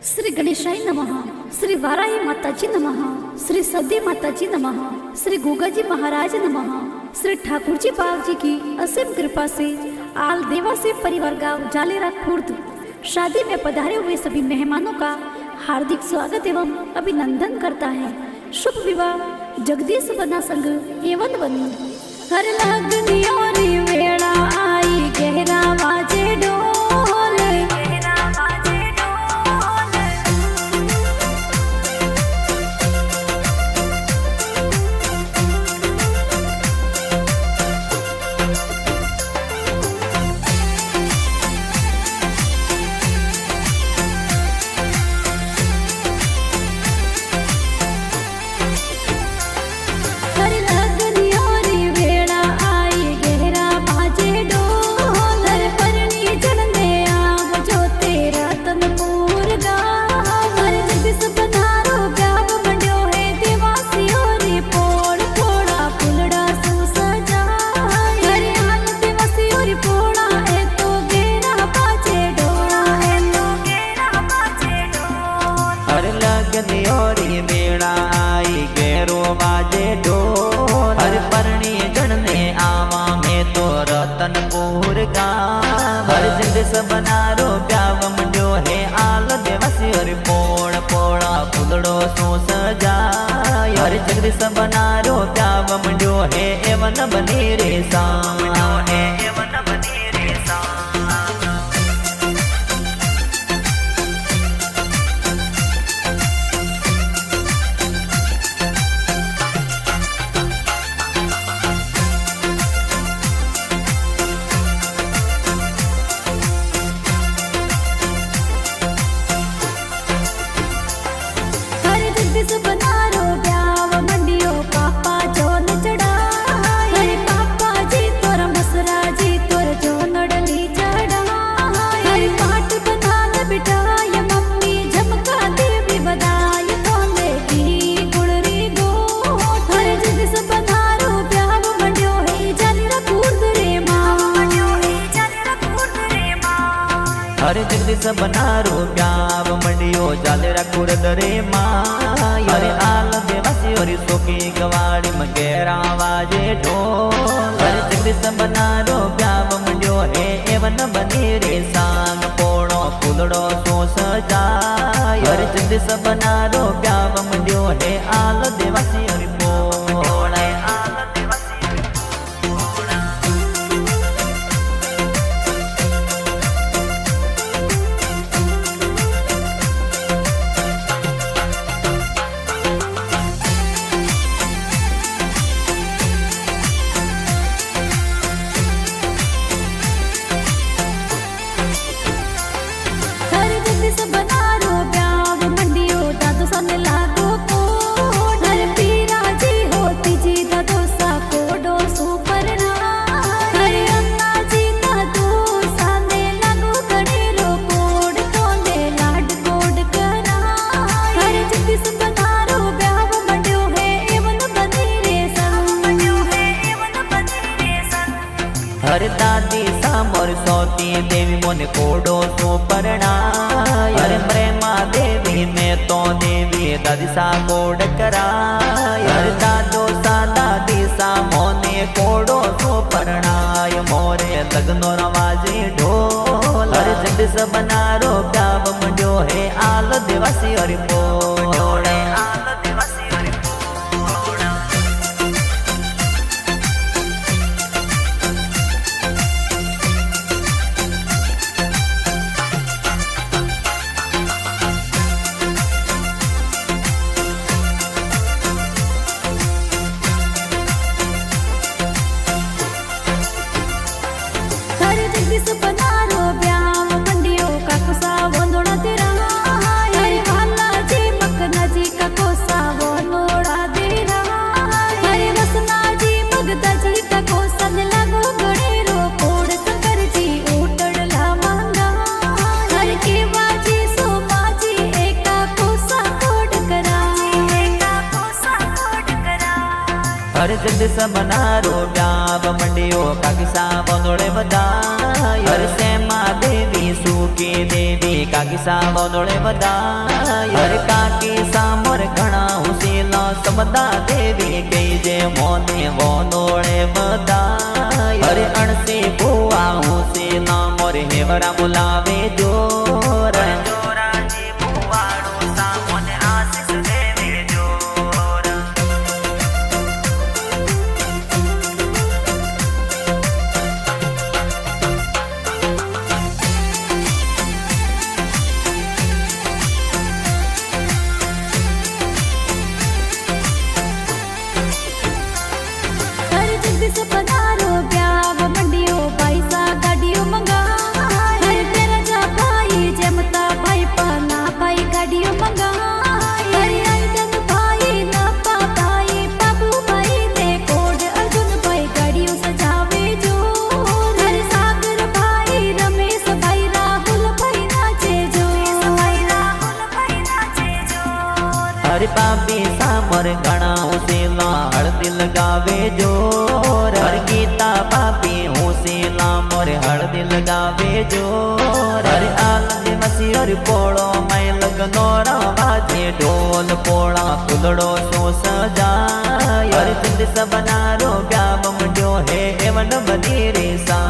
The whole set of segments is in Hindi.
श्री गणेशाय नमः, श्री वाराही माताजी नमः, श्री सती माताजी नमः, श्री गोगाजी महाराज नमः। श्री ठाकुर जी बाग जी की असीम कृपा से आल देवासी परिवार गांव जालेरा खुर्द शादी में पधारे हुए सभी मेहमानों का हार्दिक स्वागत एवं अभिनंदन करता है। शुभ विवाह जगदीश बना संग एवं बनी। हर लगनी और वेड़ा आई गहरा बाजे डोल। बनारो प्याव मंड्यो है आल देवासी हरि पोड़ पोड़ा फुलड़ो सो सजाय। हरि जगदीश बनारो प्याव मंड्यो है एवन बनी रे सामनो है एवन बनी रे हरे जगदीश बनारो प्याव मंडियो जालेरा खुर्द रे माय। हरे आल देवासी हरि सोकी गवाड़ी मगेरा वाजे ढोल। हरे जगदीश बनारो प्याव मंडियो है एवन बनी रे सांग पोड़ो फूलड़ो सो सजाय। हरे जगदीश बनारो प्याव मंडियो है आल देवासी हरि पोड़ा आल देवासी हरि पोड़ा। हर दादी सामोर सोती देवी मोने कोडो सो परणाय। हर प्रेमा देवी में तो देवी दादी सा कोड कराय। हर दादो सा दादी सा मोने कोडो सो परणाय। मोरे लगनो रवाजे ढोल। हर जगदीश बनारो प्याव मंड्यो है आल देवासी हरि पोड़ा आल देवासी हरि पोड़ा। जी हर जगदीश बनारो व्याव मंडियो काकी सा बोंदोळे बधाई हर सेमा देवी सुकी देवी काकी सा बोंदोळे बधाई हर काकी सा मोर घणा हुसीला समदा देवी कई जे मोने बोंदोळे बधाई हर अणसी बुआ हुसीला मोर हेवरा बुलावे जोर जोराजी बुवाड़ो सा मोने आशीष देवे जोर हर जगदीश पधारो ब्याव मंडियो पैसा गाड़ियों मंगाए हर तेरा जा भाई जमता भाई पाना भाई गाड़ियों मंगाए हर आइदन भाई नपा भाई बाबू भाई ने कोड अर्जुन भाई गाड़ियों सजावे जो हर सागर भाई रमेश भाई राहुल भाई नाचे जो हर पापी सामर घणा हुसीला हळदी लगावे जोर हर गीता पापी हुसीला मोर हळदी लगावे जोर हर आलदी मसी हर पोळो मै लगनोरा बाजे ढोल पोळा फुलड़ो सो सजाय हर जिंद सबनारो ब्याव मुंडियो हे एवन बदीरे सा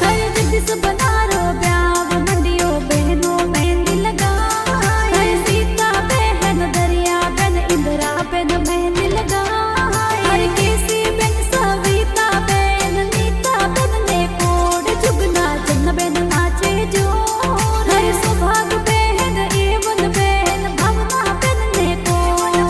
हर जगदीश बनारो ब्याव मंडियो बहनों मेहंदी लगाए हर सीता बहन दरिया बहन इंदिरा बहन मेहंदी लगाए हर केसी बहन सविता बहन नीता बहन ने कोड जुगना जन बहन नाचे जो हर सौभाग्य बहन एवन बहन भावना बहन ने कोड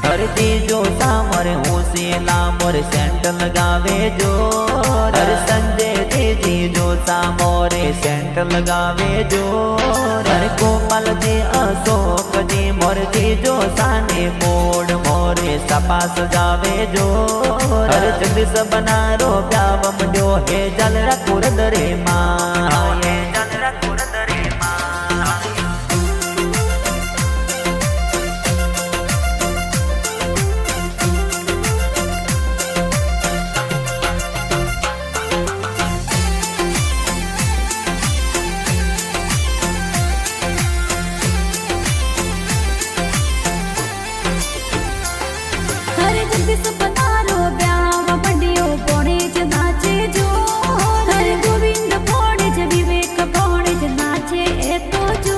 हर जीजो सामर हुसीला मोर सेंट लगावे जोर हर संजय जी जो सामोरे सेंट लगावे जोर हर कोमल जी अशोक जी मोर जी जो साने मोड़ मोरे सपा सजावे जोर हर जगदीश बनारो ब्याव मुंडियो हे जल रखुर दरे माए जल रखुर दरे माए हर जगदीश पधारो ब्याव मंडियो बोणे ज नाचे जो हर गोविंद बोणे ज विवेक बोणे ज नाचे ए तो जो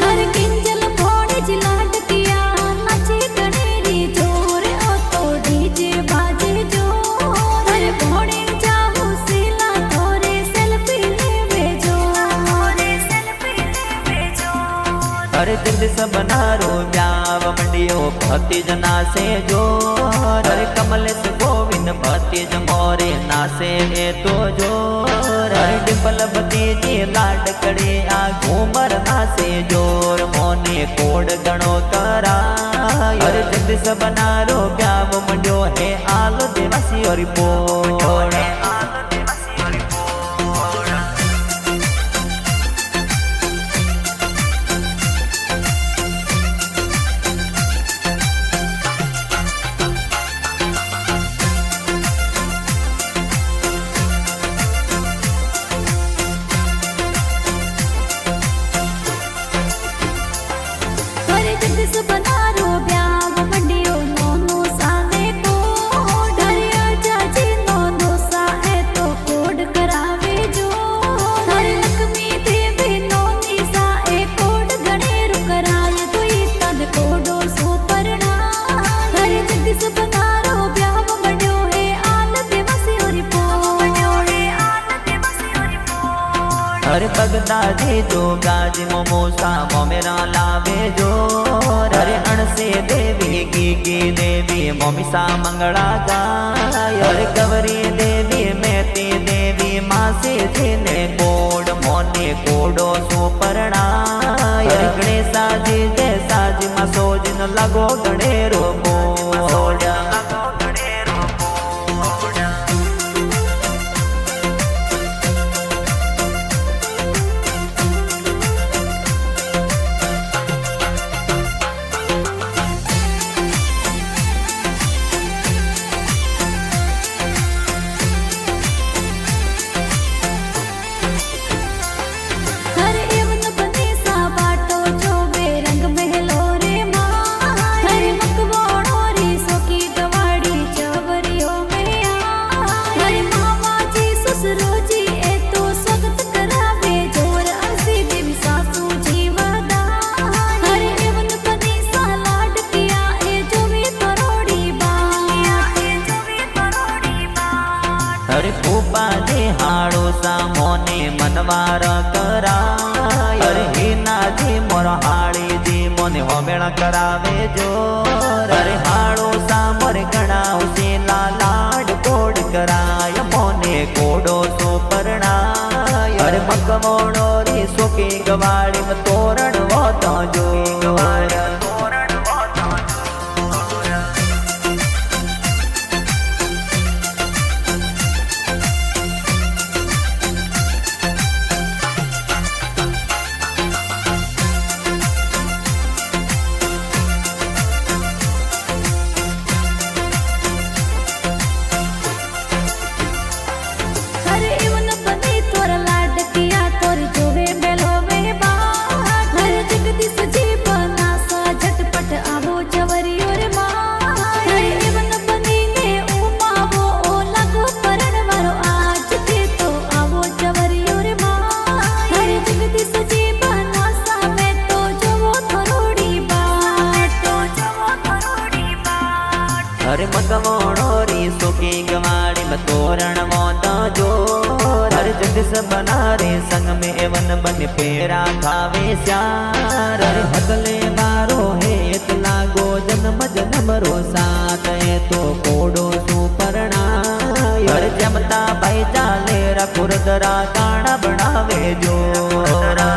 हर किंजल बोणे ज लाडकिया नाचे गणेरी जोर ओ तो डीजे बाजे जो हर बोणे जाहू सीला तोरे सेल्फी लेवे जो हर जगदीश बनारो ब्याव मंडियो भक्ति जना से जोर हर कमलेश गोविंद भक्ति मोरे नासे ए तो जोर हर डिम्पल भतीजी लाडकड़े आ घूमर नासे जोर मोने कोड गणो करा हर जगदीश बनारो ब्याव मंडियो हे आलो देवासी और पोड़ हर जगदीश बनारो ब्याव मंडियो नोनो साले को डरिया जाजी नोनो सा है तो कोड करावे जो हर लक्ष्मी देवी नोनी सा ए कोड गणेरु कराए तो तन कोडो सो परना हर जगदीश बनारो ब्याव मंडियो है आल देवसी और पोड़े हर बगदादी जो गाज मोमोसा मोमेरा लावे जो हर अणसे देवी की देवी मोमिसा मंगला गाय हर गवरी देवी मेती देवी मासे जेने कोड मोने कोडो सुपर्णाय गणेशा जी जैसा जी मसोज न लगो गणेरो बोड हरे फूफा जे हाड़ो सा मोने मनवार कराय हरे हीना जी मोर हाड़ी जी मोने होमेला करावे जो हरे हाड़ो सा मोर गणा उसे लाड कोड कराय मोने कोडो सो परणाय हरे मकमोड़ो री सोके गवाड़ी में तोरण वो तो जो हरे मकमोड़ो री सोकी गवाड़ी में तोरण मोता जो हर जगदीश बनारे संग में एवन बन पेरा खावे श्यार हरे हकले बारो है इतला गो जन्म जन्म रो साथ है तो कोडो सुपर्णा हर जमता भाई जाले रा खुरदरा काना बनावे जोरा